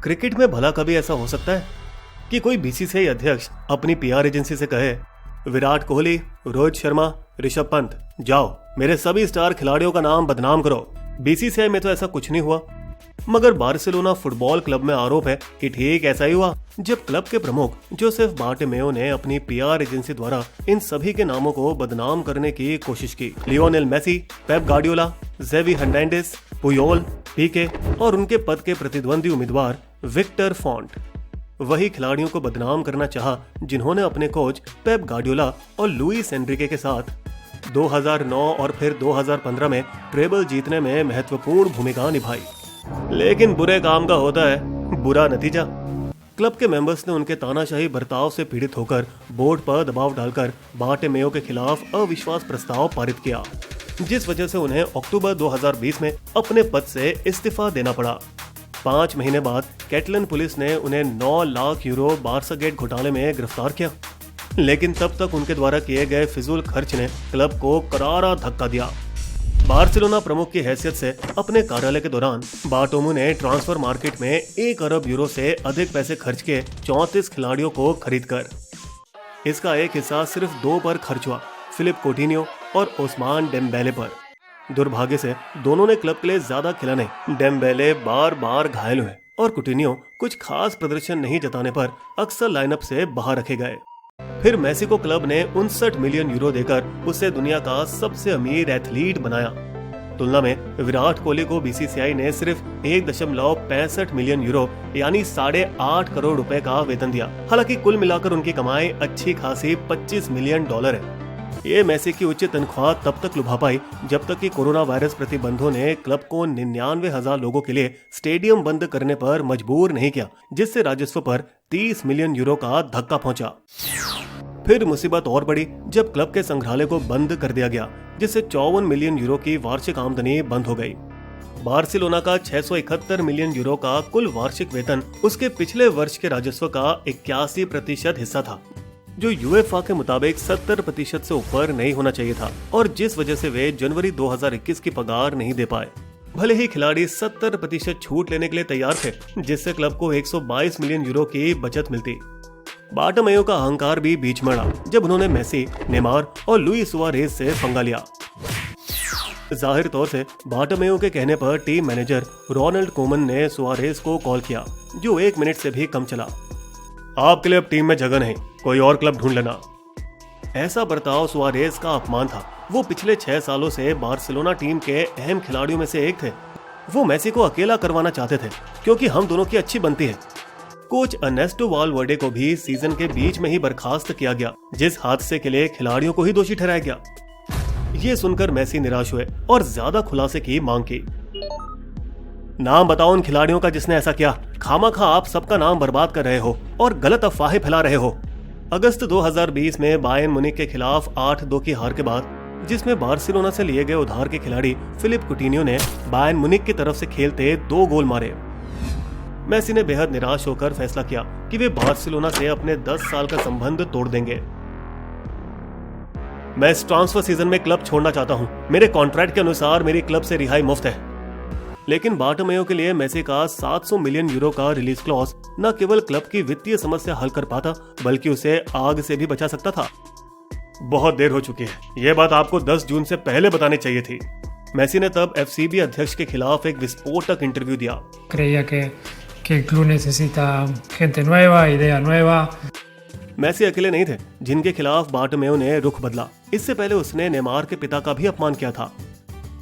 Cricket में भला कभी ऐसा हो सकता है कि कोई बीसीसीआई अध्यक्ष अपनी पीआर एजेंसी से कहे, विराट कोहली, रोहित शर्मा, ऋषभ पंत, जाओ मेरे सभी स्टार खिलाड़ियों का नाम बदनाम करो। बीसीसीआई में तो ऐसा कुछ नहीं हुआ, मगर बार्सिलोना फुटबॉल क्लब में आरोप है कि ठीक ऐसा ही हुआ जब क्लब के प्रमुख जोसेफ बार्टोमेओ ने अपनी पीआर एजेंसी द्वारा इन सभी के नामों को बदनाम करने की कोशिश की। लियोनेल मेसी, पेप गार्डियोला, जेवी हर्नांडेज, पुयोल, पीके और उनके पद के प्रतिद्वंदी उम्मीदवार विक्टर फॉन्ट वही खिलाड़ियों को बदनाम करना चाहा जिन्होंने अपने कोच पेप गार्डियोला और लुइस एनरिके के साथ 2009 और फिर 2015 में ट्रेबल जीतने में महत्वपूर्ण भूमिका निभाई। लेकिन बुरे काम का होता है बुरा नतीजा। क्लब के मेंबर्स ने उनके तानाशाही बर्ताव से पीड़ित होकर बोर्ड पर दबाव डालकर बार्टोमेओ के खिलाफ अविश्वास प्रस्ताव पारित किया, जिस वजह से उन्हें अक्टूबर 2020 में अपने पद से इस्तीफा देना पड़ा। 5 महीने बाद कैटलन पुलिस ने उन्हें 9 लाख यूरो बार्सा गेट घोटाले में गिरफ्तार किया, लेकिन तब तक उनके द्वारा किए गए फिजूल खर्च ने क्लब को करारा धक्का दिया। बार्सिलोना प्रमुख की हैसियत से अपने कार्यालय के दौरान बार्टोमेओ ने ट्रांसफर मार्केट में 1 अरब यूरो से अधिक पैसे खर्च किए 34 खिलाड़ियों को खरीदकर। इसका एक हिस्सा सिर्फ 2 पर खर्च हुआ, फिलिप कोटिन्हो और ओस्मान डेम्बेले पर। दुर्भाग्य से दोनों ने क्लब के लिए ज्यादा खेला नहीं। डेम्बेले बार बार घायल हुए और कुटिन्हो कुछ खास प्रदर्शन नहीं जताने पर अक्सर लाइनअप से बाहर रखे गए। फिर मेसी को क्लब ने 59 मिलियन यूरो देकर उसे दुनिया का सबसे अमीर एथलीट बनाया। तुलना में विराट कोहली को बीसीसीआई ने सिर्फ 1.65 मिलियन यूरो यानी 8.5 करोड़ रुपए का वेतन दिया। हालांकि कुल मिलाकर उनकी कमाई अच्छी खासी 25 मिलियन डॉलर है। ये मेसी की उच्च तनख्वाह तब तक लुभा पाई जब तक कि कोरोना वायरस प्रतिबंधों ने क्लब को 99,000 लोगों के लिए स्टेडियम बंद करने पर मजबूर नहीं किया, जिससे राजस्व पर 30 मिलियन यूरो का धक्का पहुंचा। फिर मुसीबत और बढ़ी जब क्लब के संग्रहालय को बंद कर दिया गया, जिससे 54 मिलियन यूरो की वार्षिक आमदनी बंद हो गई। बार्सिलोना का 671 मिलियन यूरो का कुल वार्षिक वेतन उसके पिछले वर्ष के राजस्व का 81% हिस्सा था, जो यूएफए के मुताबिक 70% से ऊपर नहीं होना चाहिए था, और जिस वजह से वे जनवरी 2021 की पगार नहीं दे पाए। भले ही खिलाड़ी 70% छूट लेने के लिए तैयार थे, जिससे क्लब को 122 मिलियन यूरो की बचत मिलती। बार्टोमेओ का अहंकार भी बीच में अड़ा जब उन्होंने मेसी, नेमार और लुइस सुआरेज से पंगा लिया। जाहिर तौर से बार्टोमेओ के कहने पर टीम मैनेजर रोनाल्ड कोमन ने सुआरेज को कॉल किया, जो 1 मिनट से भी कम चला। आपके लिए अब टीम में जगह नहीं, कोई और क्लब ढूंढ लेना। ऐसा बर्ताव सुआरेज का अपमान था। वो पिछले 6 सालों से बार्सिलोना टीम के अहम खिलाड़ियों में से एक थे। वो मेसी को अकेला करवाना चाहते थे क्योंकि हम दोनों की अच्छी बनती है। कोच अर्नेस्टो वालवर्डे को भी सीजन के बीच में ही बर्खास्त किया गया, जिस हादसे के लिए खिलाड़ियों को ही दोषी ठहराया गया। ये सुनकर मेसी निराश हुए और ज्यादा खुलासे की मांग की। नाम बताओ उन खिलाड़ियों का जिसने ऐसा किया। खामखा आप सबका नाम बर्बाद कर रहे हो और गलत अफवाहें फैला रहे हो। अगस्त 2020 में बायर्न मुनिक के खिलाफ 8-2 की हार के बाद, जिसमें बार्सिलोना से लिए गए उधार के खिलाड़ी फिलिप कुटिन्हो ने बायर्न मुनिक की तरफ से खेलते 2 गोल मारे। मेसी ने बेहद निराश होकर फैसला किया कि वे बार्सिलोना से अपने 10 साल का संबंध तोड़ देंगे। मैं इस ट्रांसफर सीजन में क्लब छोड़ना चाहता हूं। मेरे कॉन्ट्रैक्ट के अनुसार मेरी क्लब से रिहाई मुफ्त है। लेकिन बार्टोमेओ के लिए मेसी का 700 मिलियन यूरो का रिलीज क्लॉज न केवल क्लब की वित्तीय समस्या हल कर पाता, बल्कि उसे आग से भी बचा सकता था। बहुत देर हो चुकी है, यह बात आपको 10 जून से पहले बतानी चाहिए थी। मेसी ने तब एफसीबी अध्यक्ष के खिलाफ एक विस्फोटक इंटरव्यू दिया। que el club necesita gente nueva, idea nueva. Messi अकेले नहीं थे जिनके खिलाफ बार्टोमेओ ने रुख बदला। इससे पहले उसने नेमार के पिता का भी अपमान किया था।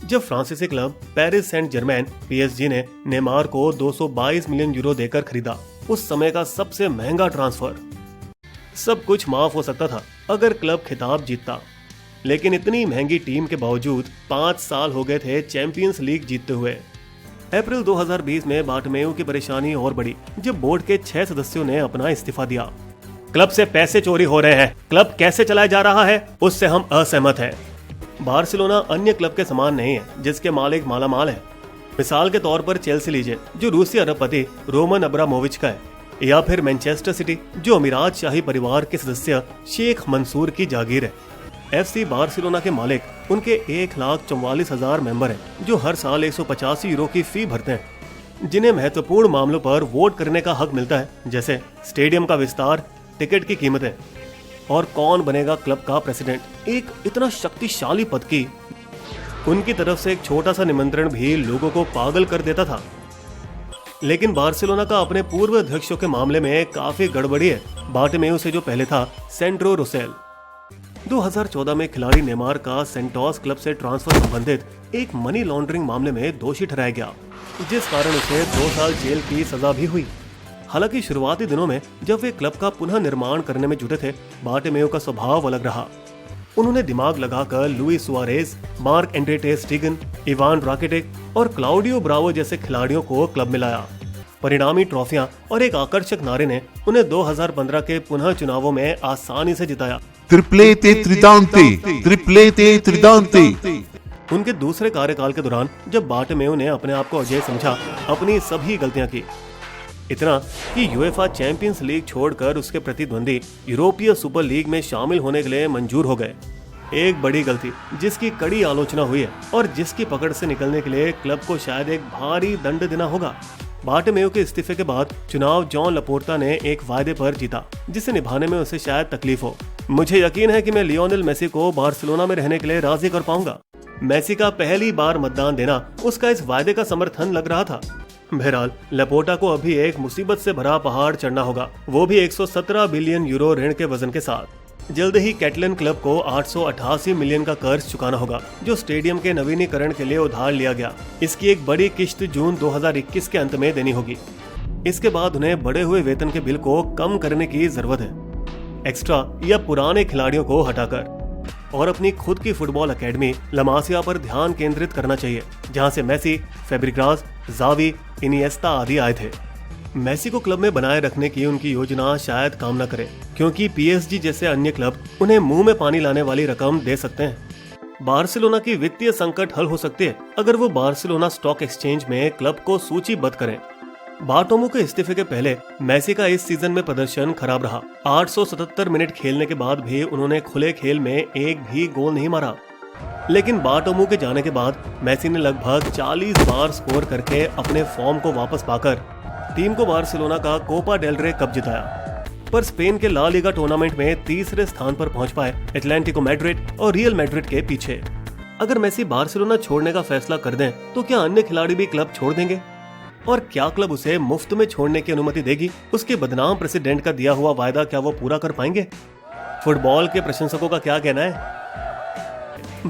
जब फ्रांसीसी club Paris Saint Germain PSG ने नेमार को 222 मिलियन यूरो देकर खरीदा, उस समय का सबसे महंगा ट्रांसफर। सब कुछ माफ हो सकता था अगर क्लब खिताब जीतता, लेकिन इतनी महंगी टीम के बावजूद 5 साल हो गए थे चैंपियंस लीग जीतते हुए। अप्रैल 2020 में बार्टोमेओ की परेशानी और बढ़ी जब बोर्ड के 6 सदस्यों ने अपना इस्तीफा दिया। क्लब से पैसे चोरी हो रहे हैं, क्लब कैसे चलाया जा रहा है उससे हम असहमत हैं। बार्सिलोना अन्य क्लब के समान नहीं है जिसके मालिक मालामाल है। मिसाल के तौर पर चेल्सी लीजिए, जो रूसी अरबपति रोमन अब्रामोविच का है, या फिर मैनचेस्टर सिटी, जो अमीरात शाही परिवार के सदस्य शेख मंसूर की जागीर है। FC बार्सिलोना के मालिक उनके 1,44,000 मेंबर हैं, जो हर साल 185 यूरो की फी भरते हैं। जिन्हें महत्वपूर्ण मामलों पर वोट करने का हक मिलता है, जैसे स्टेडियम का विस्तार, टिकट की कीमतें और कौन बनेगा क्लब का प्रेसिडेंट। एक इतना शक्तिशाली पद की उनकी तरफ से एक छोटा सा निमंत्रण भी लोगों को पागल कर देता था। लेकिन बार्सिलोना का अपने पूर्व अध्यक्षों के मामले में काफी गड़बड़ी है। बार्टोमेउ से जो पहले था सेंड्रो रोसेल, 2014 में खिलाड़ी नेमार का सेंटोस क्लब से ट्रांसफर संबंधित एक मनी लॉन्ड्रिंग मामले में दोषी ठहराया गया, जिस कारण उसे 2 साल जेल की सजा भी हुई। हालांकि शुरुआती दिनों में जब वे क्लब का पुनः निर्माण करने में जुटे थे, बार्टोमेउ का स्वभाव अलग रहा। उन्होंने दिमाग लगाकर लुइस सुआरेज, मार्क एंड्रे टर स्टेगन, इवान राकिटिक और क्लाउडियो ब्रावो जैसे खिलाड़ियों को क्लब में लाया। परिणामी ट्रॉफियां और एक आकर्षक नारे ने उन्हें 2015 के पुनः चुनावों में आसानी से जिताया। ट्रिप्लेटे त्रिदांते, ट्रिप्लेटे त्रिदांते। उनके दूसरे कार्यकाल के दौरान जब बार्टोमेउ ने अपने आप को अजय समझा, अपनी सभी गलतियां की, इतना कि यूएफा चैंपियंस लीग छोड़कर उसके प्रतिद्वंदी यूरोपीय सुपर लीग में शामिल होने के लिए मंजूर हो गए। एक बड़ी गलती जिसकी कड़ी आलोचना हुई है और जिसकी पकड़ से निकलने के लिए क्लब को शायद एक भारी दंड देना होगा। बार्टोमेउ के इस्तीफे के बाद चुनाव जॉन लपोर्टा ने एक वायदे पर जीता, जिसे निभाने में उसे शायद तकलीफ हो। मुझे यकीन है कि मैं लियोनेल मेसी को बार्सिलोना में रहने के लिए राजी कर पाऊंगा। मेसी का पहली बार मतदान देना उसका इस वायदे का समर्थन लग रहा था। बहरहाल लपोर्टा को अभी एक मुसीबत से भरा पहाड़ चढ़ना होगा, वो भी 117 बिलियन यूरो ऋण के वजन के साथ। जल्द ही कैटलन क्लब को 888 मिलियन का कर्ज चुकाना होगा, जो स्टेडियम के नवीनीकरण के लिए उधार लिया गया। इसकी एक बड़ी किश्त जून 2021 के अंत में देनी होगी। इसके बाद उन्हें बढ़े हुए वेतन के बिल को कम करने की जरूरत है, एक्स्ट्रा या पुराने खिलाड़ियों को हटाकर, और अपनी खुद की फुटबॉल एकेडमी ला मासिया पर ध्यान केंद्रित करना चाहिए, जहां से मेसी, फेब्रिगास, जावी, इनिएस्टा आदि आए थे। मेसी को क्लब में बनाए रखने की उनकी योजना शायद काम न करे, क्योंकि पीएसजी जैसे अन्य क्लब उन्हें मुंह में पानी लाने वाली रकम दे सकते हैं। बार्सिलोना की वित्तीय संकट हल हो सकती है अगर वो बार्सिलोना स्टॉक एक्सचेंज में क्लब को सूचीबद्ध करें। बार्टोमेउ के इस्तीफे के पहले मेसी का इस सीजन में प्रदर्शन खराब रहा। 877 मिनट खेलने के बाद भी उन्होंने खुले खेल में एक भी गोल नहीं मारा। लेकिन बार्टोमेउ के जाने के बाद मेसी ने लगभग 40 बार स्कोर करके अपने फॉर्म को वापस पाकर टीम को बार्सिलोना का कोपा डेल रे कप जिताया। पर स्पेन के ला लीगा टूर्नामेंट में तीसरे स्थान पर पहुंच पाए, एटलेटिको मैड्रिड और रियल मैड्रिड के पीछे। अगर मेसी बार्सिलोना छोड़ने का फैसला कर दें तो क्या अन्य खिलाड़ी भी क्लब छोड़ देंगे? और क्या क्लब उसे मुफ्त में छोड़ने की अनुमति देगी? उसके बदनाम प्रेसिडेंट का दिया हुआ वायदा क्या वो पूरा कर पाएंगे? फुटबॉल के प्रशंसकों का क्या कहना है?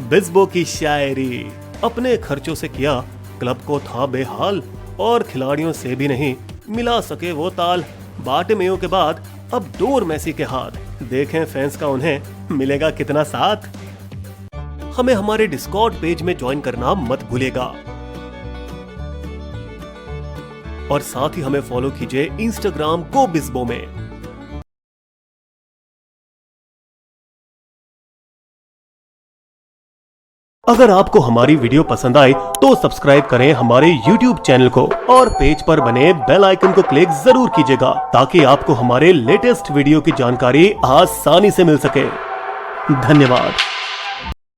बिस्बो की शायरी, अपने खर्चों से किया, क्लब को था बेहाल और खिलाड़ियों से भी नहीं मिला सके वो ताल। बार्टोमेउ के बाद अब डोर मेसी के हाथ, देखें फैंस का उन्हें मिलेगा कितना साथ। हमें हमारे डिस्कॉर्ड पेज में ज्वाइन करना मत भूलिएगा और साथ ही हमें फॉलो कीजिए इंस्टाग्राम गो बिस्बो में। अगर आपको हमारी वीडियो पसंद आए तो सब्सक्राइब करें हमारे YouTube चैनल को और पेज पर बने बेल आइकन को क्लिक जरूर कीजिएगा, ताकि आपको हमारे लेटेस्ट वीडियो की जानकारी आसानी से मिल सके। धन्यवाद।